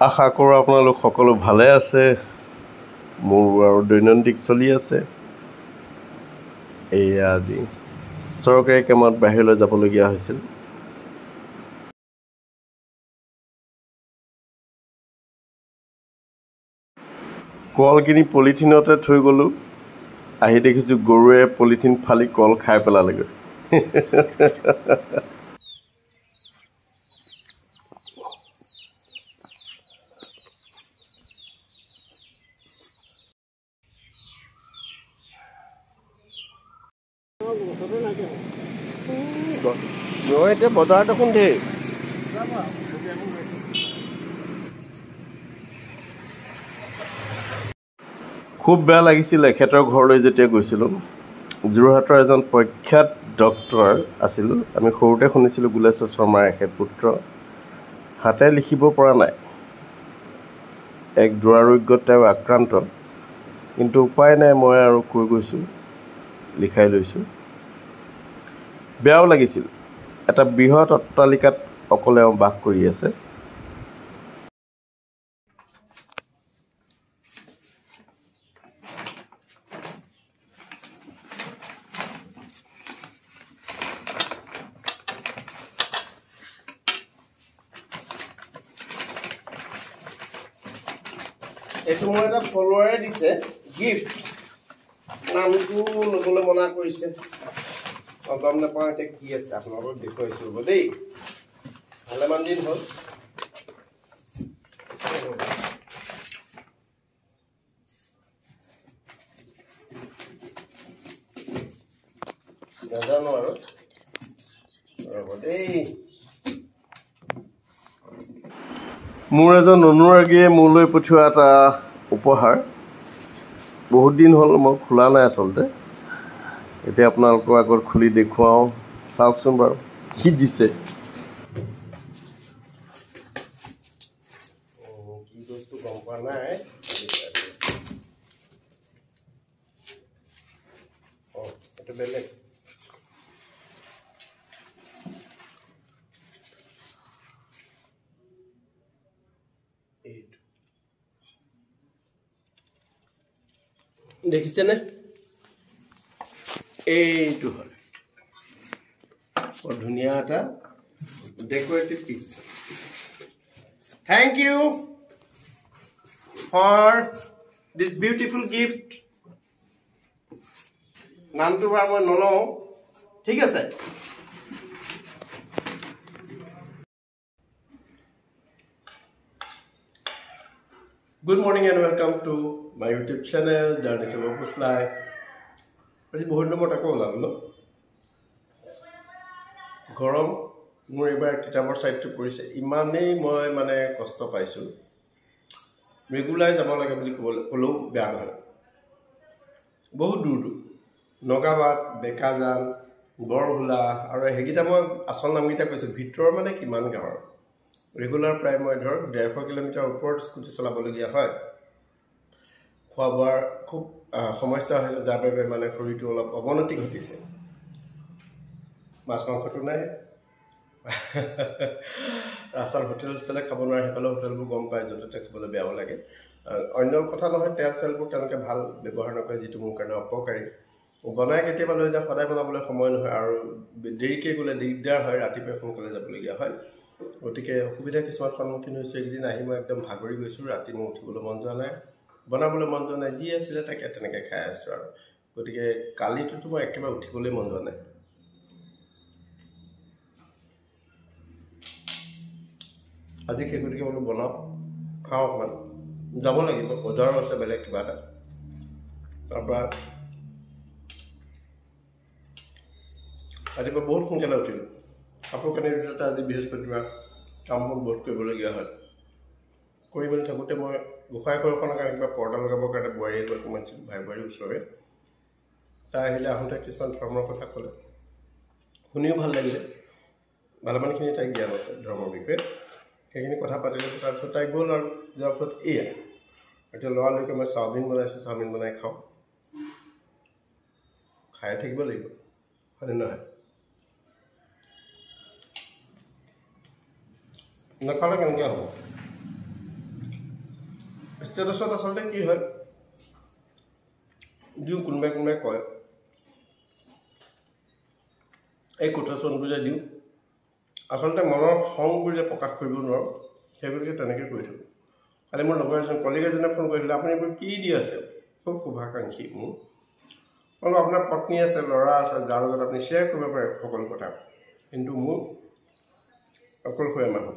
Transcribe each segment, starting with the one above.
আশা কৰোঁ আপোনালোক সকলো ভালে আছে। মোৰ আৰু দৈনন্দিন চলি আছে। এয়া আজি চৰকাৰী কামত বাহিৰলৈ যাবলগীয়া হৈছিল। কল কিনি পলিথিনতে থৈ গ'লোঁ, আহি দেখিছোঁ গৰুৱে পলিথিন ফালি কল খাই পেলালেগৈ। এতিয়া বজাৰত দেখোন ধেৰ। খুব বেয়া লাগিছিল এখেতৰ ঘৰলৈ যেতিয়া গৈছিলোঁ। যোৰহাটৰ এজন প্ৰখ্যাত ডক্টৰ আছিল। আমি সৰুতে শুনিছিলোঁ গুলেশ্বৰ শৰ্মাৰ এখেত পুত্ৰ। হাতে লিখিব পৰা নাই, এক দুৰাৰোগ্যত তেওঁ আক্ৰান্ত, কিন্তু উপায় নাই, মই আৰু কৈ গৈছোঁ, লিখাই লৈছোঁ। বেয়াও লাগিছিল, এটা বৃহৎ অট্টালিকাত অকলে বাস কৰি আছে। এইটো মোৰ এটা ফলোৱাৰে দিছে গিফ্ট, নামটো ল'বলৈ মনা কৰিছে। মই গম নাপাওঁ এতিয়া কি আছে, আপোনালোকক দেখুৱাইছোঁ ৰ'ব দেই। ভালেমান দিন হ'ল। নাজানো আৰু ৰ'ব দেই। মোৰ এজন অনুৰাগীয়ে মোলৈ পঠিওৱা এটা উপহাৰ। বহুত দিন হ'ল, মই খোলা নাই আচলতে। এতিয়া আপোনালোকৰ আগত খুলি দেখুৱাওঁ, চাওকচোন বাৰু কি দিছে। কি বস্তু গম পোৱা নাই। এইটো বেলেগ। দেখিছেনে? এইটো হয় বৰ ধুনীয়া এটা decorative piece. Thank you for this beautiful gift. নামটো বাৰু মই নলওঁ, ঠিক আছে। Good morning and welcome to my YouTube channel journeys of Puchhlai. আজি বহুত দিনৰ মূৰত আকৌ ওলালোঁ। গৰম মোৰ এইবাৰ কিতাপৰ ছাইডটো পৰিছে, ইমানেই মই কষ্ট পাইছোঁ। ৰেগুলাৰ যাব লাগে বুলি ক'লেও বেয়া নহয়। বহুত দূৰ নগাবাদ, বেকাজান, বৰভোলা আৰু সেইকেইটা মই আচল নামকেইটা কৈছোঁ। ভিতৰৰ কিমান গাঁৱৰ ৰেগুলাৰ প্ৰায় মই ধৰক 150 কিলোমিটাৰ ওপৰত স্কুটি চলাবলগীয়া হয়। খোৱা বোৱাৰ খুব সমস্যা হৈছে, যাৰ বাবে শৰীৰটো অলপ অৱনতি ঘটিছে। মাছ মাংসটো নাই, ৰাস্তাত হোটেলে খাব নোৱাৰে। সেইফালে হোটেলবোৰ গম পায়, য'তে ত'তে খাবলৈ বেয়াও লাগে। অন্য কথা নহয়, তেল চেলবোৰ তেওঁলোকে ভাল ব্যৱহাৰ নকৰে, যিটো মোৰ কাৰণে অপকাৰী। বনাই কেতিয়াবা লৈ যাওঁ, সদায় বনাবলৈ সময় নহয়, আৰু দেৰিকৈ গ'লে দিগদাৰ হয়, ৰাতিপুৱাই সোনকালে যাবলগীয়া হয়। গতিকে অসুবিধা কিছুমান সন্মুখীন হৈছোঁ। এইকেইদিন আহি মই একদম ভাগৰি গৈছোঁ। ৰাতি মোৰ উঠিবলৈ মন যোৱা নাই, বনাবলৈ মন যোৱা নাই, যি আছিলে তাকে তেনেকৈ খাই আছোঁ আৰু। গতিকে কালিটোতো মই একেবাৰে উঠিবলৈ মন যোৱা নাই। আজি সেই গতিকে বোলো বনাওঁ, খাওঁ অকণমান। যাব লাগিব, বজাৰো আছে বেলেগ কিবা এটা। তাৰপৰা ৰাতিপুৱা বহুত সোনকালে উঠিলোঁ। কাপোৰ কানি দুটাতে আজি বৃহস্পতিবাৰ, কামবোৰ বহুত কৰিবলগীয়া হয়। কৰি মেলি থাকোঁতে মই গোসাঁই ঘৰখনৰ কাৰণে কিবা পৰ্দা লগাবৰ কাৰণে বোৱাৰী এগৰাকী সোমাইছিলোঁ, ভাই বোৱাৰী ওচৰৰে। তাই আহিলে, আহোঁতে কিছুমান ধৰ্মৰ কথা ক'লে, শুনিও ভাল লাগিলে। ভালেমানখিনি তাইৰ জ্ঞান আছে ধৰ্মৰ বিষয়ে। সেইখিনি কথা পাতিলোঁ। তাৰপিছত তাই গ'ল, আৰু যোৱাৰ পিছত এয়া এতিয়া লৰালৰিকৈ মই চাওমিন বনাইছোঁ। চাওমিন বনাই খাওঁ, খাই থাকিব লাগিব, হয়নে নহয়? নাখালে কেনেকৈ হ'ব? ষ্টেটাছত আচলতে কি হয় দিওঁ কোনোবাই কয় এই কোটেশ্যনবোৰ যে দিওঁ আচলতে মনৰ খংবোৰ যে প্ৰকাশ কৰিব নোৱাৰোঁ সেইবোৰকে তেনেকৈ কৰি থাকোঁ কালি মোৰ লগৰ এজন কলিগ এজনে ফোন কৰিছিলে আপুনি এইবোৰ কি দি আছে খুব শুভাকাংক্ষী মোৰ অলপ আপোনাৰ পত্নী আছে ল'ৰা আছে যাৰ লগত আপুনি শ্বেয়াৰ কৰিব পাৰে সকলো কথা কিন্তু মোৰ অকলশৰীয়া মানুহ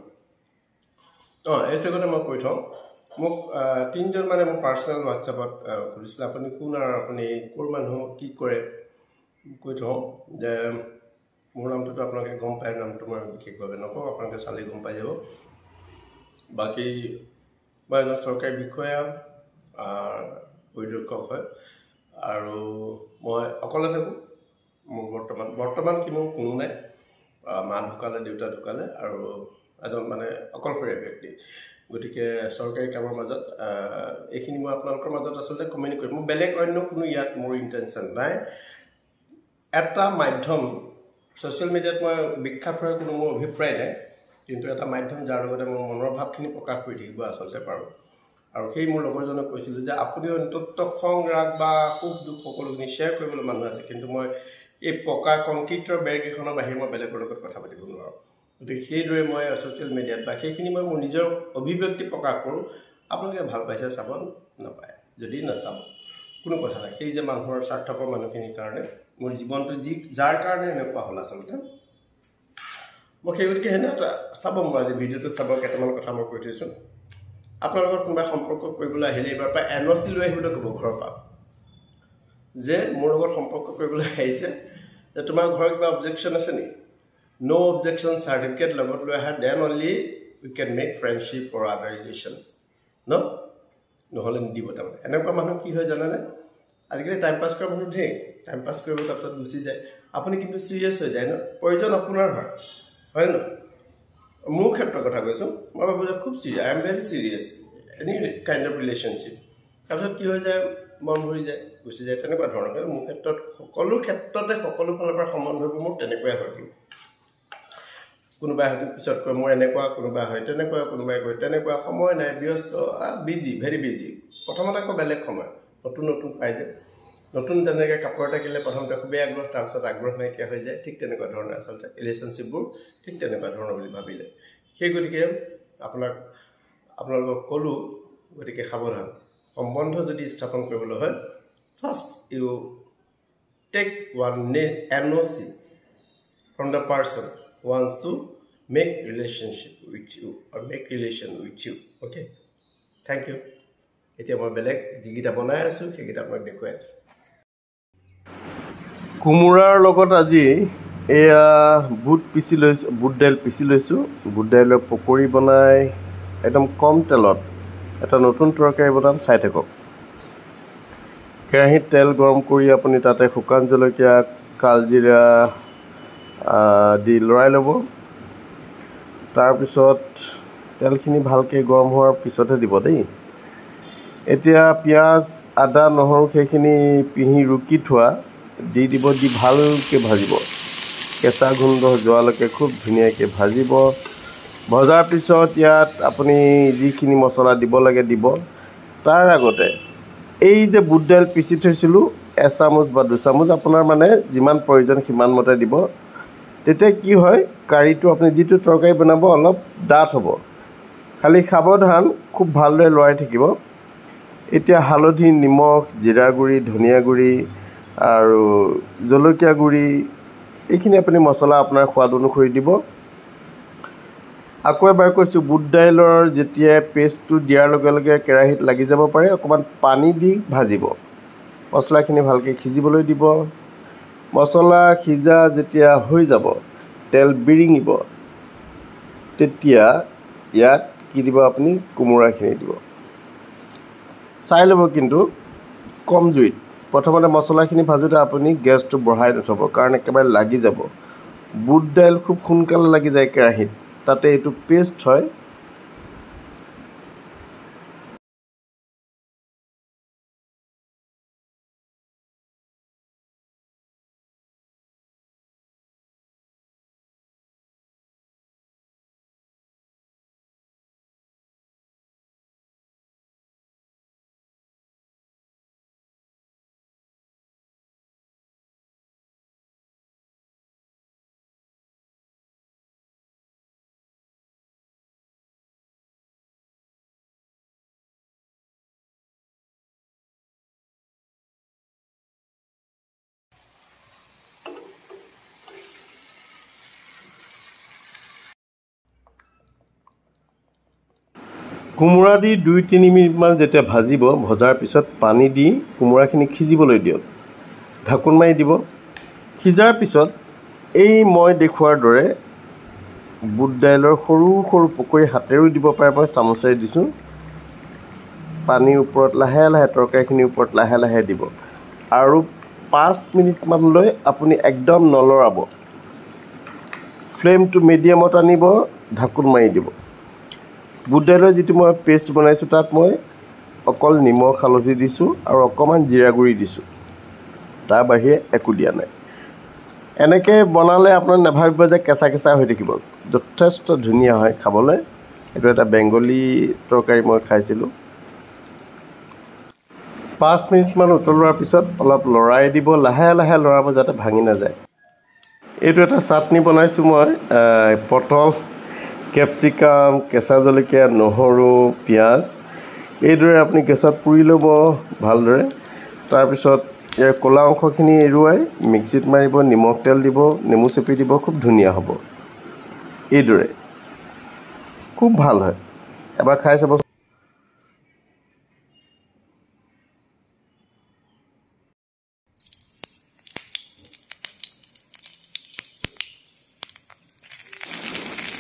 এই চেগতে মই কৈ থওঁ মোক 3জন মানে মোৰ পাৰ্চনেল হোৱাটছএপত সুধিছিলে আপুনি কোন আৰু আপুনি ক'ৰ মানুহ কি কৰে কৈ থওঁ যে মোৰ নামটোতো আপোনালোকে গম পায় নামটো মই বিশেষভাৱে নকওঁ আপোনালোকে চালি গম পাই যাব বাকী মই এজন চৰকাৰী বিষয়া পৰিদৰ্শক হয় আৰু মই অকলে থাকোঁ মোৰ বৰ্তমান কি মোৰ কোনো নাই মা ঢুকালে দেউতা ঢুকালে আৰু এজন মানে অকলশৰীয়া ব্যক্তি গতিকে চৰকাৰী কামৰ মাজত এইখিনি মই আপোনালোকৰ মাজত আচলতে কমিউনিকেট কৰিম মোৰ বেলেগ অন্য কোনো ইয়াত মোৰ ইণ্টেনশ্যন নাই এটা মাধ্যম ছ'চিয়েল মিডিয়াত মই বিখ্যাত হোৱাৰ কোনো মোৰ অভিপ্ৰায় নাই কিন্তু এটা মাধ্যম যাৰ লগতে মোৰ মনৰ ভাৱখিনি প্ৰকাশ কৰি থাকিব আচলতে পাৰোঁ আৰু সেই মোৰ লগৰজনক কৈছিলোঁ যে আপুনি অন্তত খং ৰাগ বা সুখ দুখ সকলোখিনি শ্বেয়াৰ কৰিবলৈ মানুহ আছে কিন্তু মই এই পকা কংক্ৰিটৰ বেৰকেইখনৰ বাহিৰে মই বেলেগৰ লগত কথা পাতিব নোৱাৰোঁ গতিকে সেইদৰে মই ছ'চিয়েল মিডিয়াত বা সেইখিনি মই মোৰ নিজৰ অভিব্যক্তি প্ৰকাশ কৰোঁ আপোনালোকে ভাল পাইছে চাব নাপায় যদি নাচাব কোনো কথা নাই সেই যে মানুহৰ স্বাৰ্থপৰ মানুহখিনিৰ কাৰণে মোৰ জীৱনটো যাৰ কাৰণে এনেকুৱা হ'ল আচলতে মই সেই গতিকে সেনে এটা চাব মই আজি ভিডিঅ'টোত চাব কেইটামান কথা মই কৈ থৈছোঁ আপোনালোকৰ কোনোবাই সম্পৰ্ক কৰিবলৈ আহিলে এইবাৰ পৰা NOC লৈ আহিবলৈ ক'ব ঘৰৰ পৰা যে মোৰ লগত সম্পৰ্ক কৰিবলৈ আহিছে যে তোমাৰ ঘৰত কিবা অবজেকশ্যন আছে নেকি নো অবজেকশ্যন চাৰ্টিফিকেট লগত লৈ আহা then only we can make friendship or other relations নহ'লে নিদিব তাৰমানে এনেকুৱা মানুহ কি হয় জানেনে আজিকালি টাইম পাছ কৰা মানুহ ঢেৰ টাইম পাছ কৰিব তাৰপিছত গুচি যায় আপুনি কিন্তু ছিৰিয়াছ হৈ যায় ন প্ৰয়োজন আপোনাৰ হয় ন মোৰ ক্ষেত্ৰৰ কথা কৈছোঁ মই ভাবোঁ যে খুব serious I am very serious any kind of relationship তাৰপিছত কি হৈ যায় মন ভৰি যায় গুচি যায় তেনেকুৱা ধৰণৰ মোৰ ক্ষেত্ৰত সকলো ক্ষেত্ৰতে সকলো ফালৰ পৰা সম্বন্ধবোৰ মোৰ তেনেকুৱাই হৈ গ'ল কোনোবাই হয়তো পিছত কয় মোৰ এনেকুৱা কোনোবাই হয় তেনেকুৱা কোনোবাই কয় তেনেকুৱা সময় নাই ব্যস্ত বিজি ভেৰি বিজি প্ৰথমতে আকৌ বেলেগ সময় নতুন পাই যায় নতুন তেনেকৈ কাপোৰ এটা কিনিলে প্ৰথমতে খুবেই আগ্ৰহ তাৰপিছত আগ্ৰহ নাইকিয়া হৈ যায় ঠিক তেনেকুৱা ধৰণৰ আচলতে ৰিলেশ্যনশ্বিপবোৰ ঠিক তেনেকুৱা ধৰণৰ বুলি ভাবিলে সেই গতিকে আপোনালোকক ক'লোঁ গতিকে সাৱধান সম্বন্ধ যদি স্থাপন কৰিবলৈ হয় first you take one NOC from the person who wants to make relationship with you or make relation with you okay thank you এতিয়া মই বেলেগ যিকেইটা বনাই আছোঁ সেইকেইটা মই দেখুৱাই আছোঁ কোমোৰাৰ লগত আজি এয়া বুট দাইল পিচি লৈছোঁ বুট দাইলৰ পকৰি বনাই একদম কম তেলত এটা নতুন তৰকাৰী বনাম চাই থাকক কেৰাহীত তেল গৰম কৰি আপুনি তাতে শুকান জলকীয়া কালজিৰা দি লৰাই ল'ব তাৰপিছত তেলখিনি ভালকৈ গৰম হোৱাৰ পিছতহে দিব দেই এতিয়া পিঁয়াজ আদা নহৰু সেইখিনি পিহি ৰুকি থোৱা দি দিব দি ভালকৈ ভাজিব কেঁচা গোন্ধ যোৱালৈকে খুব ধুনীয়াকৈ ভাজিব ভজাৰ পিছত ইয়াত আপুনি যিখিনি মছলা দিব লাগে দিব তাৰ আগতে এই যে বুট দাইল পিচি থৈছিলোঁ এচামুচ বা দুচামুচ আপোনাৰ মানে যিমান প্ৰয়োজন সিমান মতে দিব তেতিয়া কি হয় কাৰীটো আপুনি যিটো তৰকাৰী বনাব অলপ ডাঠ হ'ব খালি সাৱধান খুব ভালদৰে লৰাই থাকিব এতিয়া হালধি নিমখ জিৰা গুড়ি ধনিয়া গুড়ি আৰু জলকীয়া গুড়ি এইখিনি আপুনি মছলা আপোনাৰ সোৱাদ অনুসৰি দিব আকৌ এবাৰ কৈছোঁ বুট দাইলৰ যেতিয়া পেষ্টটো দিয়াৰ লগে লগে কেৰাহীত লাগি যাব পাৰে অকণমান পানী দি ভাজিব মছলাখিনি ভালকৈ সিজিবলৈ দিব মছলা সিজা যেতিয়া হৈ যাব তেল বিৰিঙিব তেতিয়া ইয়াত কি দিব আপুনি কোমোৰাখিনি দিব চাই ল'ব কিন্তু কম জুইত প্ৰথমতে মছলাখিনি ভাজোঁতে আপুনি গেছটো বঢ়াই নথ'ব কাৰণ একেবাৰে লাগি যাব বুট দাইল খুব সোনকালে লাগি যায় কেৰাহীত তাতে এইটো পেষ্ট হয় কোমোৰা দি 2-3 মিনিটমান যেতিয়া ভাজিব, ভজাৰ পিছত পানী দি কোমোৰাখিনি সিজিবলৈ দিয়ক। ঢাকোন মাৰি দিব। সিজাৰ পিছত এই মই দেখুওৱাৰ দৰে বুট দাইলৰ সৰু সৰু পকৰি হাতেৰেও দিব পাৰে, মই চামুচেৰে দিছোঁ। পানীৰ ওপৰত লাহে লাহে, তৰকাৰীখিনিৰ ওপৰত লাহে লাহে দিব আৰু 5 মিনিটমানলৈ আপুনি একদম নলৰাব। ফ্লেমটো মিডিয়ামত আনিব, ঢাকোন মাৰি দিব। বুট দাইলৰ যিটো মই পেষ্ট বনাইছোঁ, তাত মই অকল নিমখ হালধি দিছোঁ আৰু অকণমান জিৰা গুড়ি দিছোঁ। তাৰ বাহিৰে একো দিয়া নাই। এনেকৈ বনালে আপোনাৰ নাভাবিব যে কেঁচা কেঁচা হৈ থাকিব, যথেষ্ট ধুনীয়া হয় খাবলৈ। এইটো এটা বেংগলী তৰকাৰী মই খাইছিলোঁ। 5 মিনিটমান উতলোৱাৰ পিছত অলপ লৰাই দিব, লাহে লাহে লৰাব যাতে ভাঙি নাযায়। এইটো এটা চাটনি বনাইছোঁ মই, পটল, কেপচিকাম, কেঁচা জলকীয়া, নহৰু, পিঁয়াজ এইদৰে আপুনি গেছত পুৰি ল'ব ভালদৰে। তাৰপিছত ইয়াৰ ক'লা অংশখিনি এৰুৱাই মিক্সিত মাৰিব, নিমখ তেল দিব, নেমু চেপি দিব, খুব ধুনীয়া হ'ব। এইদৰে খুব ভাল হয়, এবাৰ খাই চাব।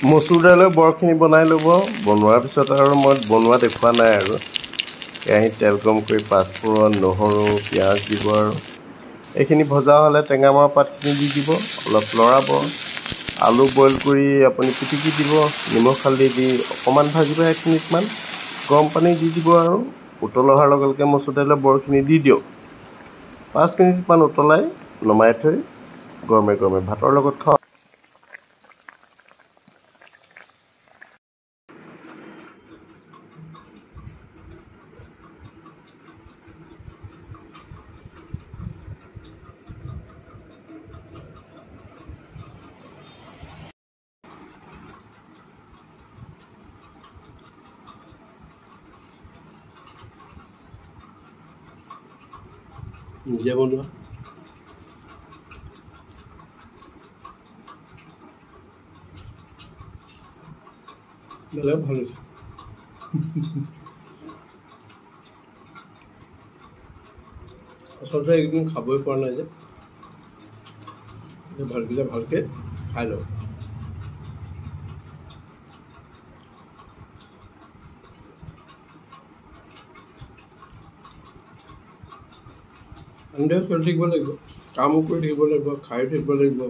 মচুৰ দাইলৰ বৰখিনি বনাই ল'ব। বনোৱাৰ পিছত আৰু মই বনোৱা দেখুওৱা নাই আৰু। কেৰাহীত তেল গৰম কৰি পাঁচফোৰণ, নহৰু, পিঁয়াজ দিব আৰু এইখিনি ভজা হ'লে টেঙামৰা পাতখিনি দি দিব, অলপ লৰাব। আলু বইল কৰি আপুনি পিটিকি দিব, নিমখ হালধি দি অকণমান ভাজিব 1 মিনিটমান। গৰম পানী দি দিব আৰু উতল অহাৰ লগে লগে মচুৰ দাইলৰ বৰখিনি দি দিয়ক। 5 মিনিটমান উতলাই নমাই থৈ গৰমে গৰমে ভাতৰ লগত খাওক। নিজে বনোৱা বেলেগ ভাল হৈছে। আচলতে এইকেইদিন খাবই পৰা নাই যে, ভালকৈ ভালকৈ খাই লওঁ। এনেদৰে চলি থাকিব লাগিব, কামো কৰি থাকিব লাগিব, খায়ো থাকিব লাগিব।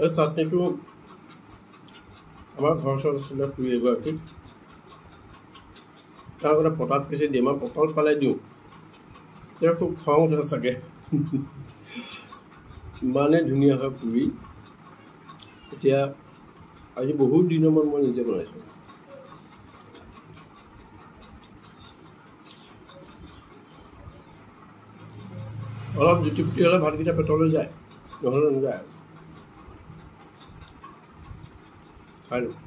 এই চাটনিটো আমাৰ ঘৰৰ ওচৰত আছিলে খুৰী এগৰাকী, তাৰ আগতে পটাত পিচি দিয়ে, মই পটল পালে দিওঁ। তেওঁ খুব খং উঠে চাগে, ইমানেই ধুনীয়া হয় পুৰি। এতিয়া আজি বহুত দিনৰ মূৰত মই নিজে বনাইছোঁ। অলপ জুতি ফুটি হ'লে ভাতকেইটা পেটলৈ যায়, নহ'লে নাযায়। খাই লওঁ।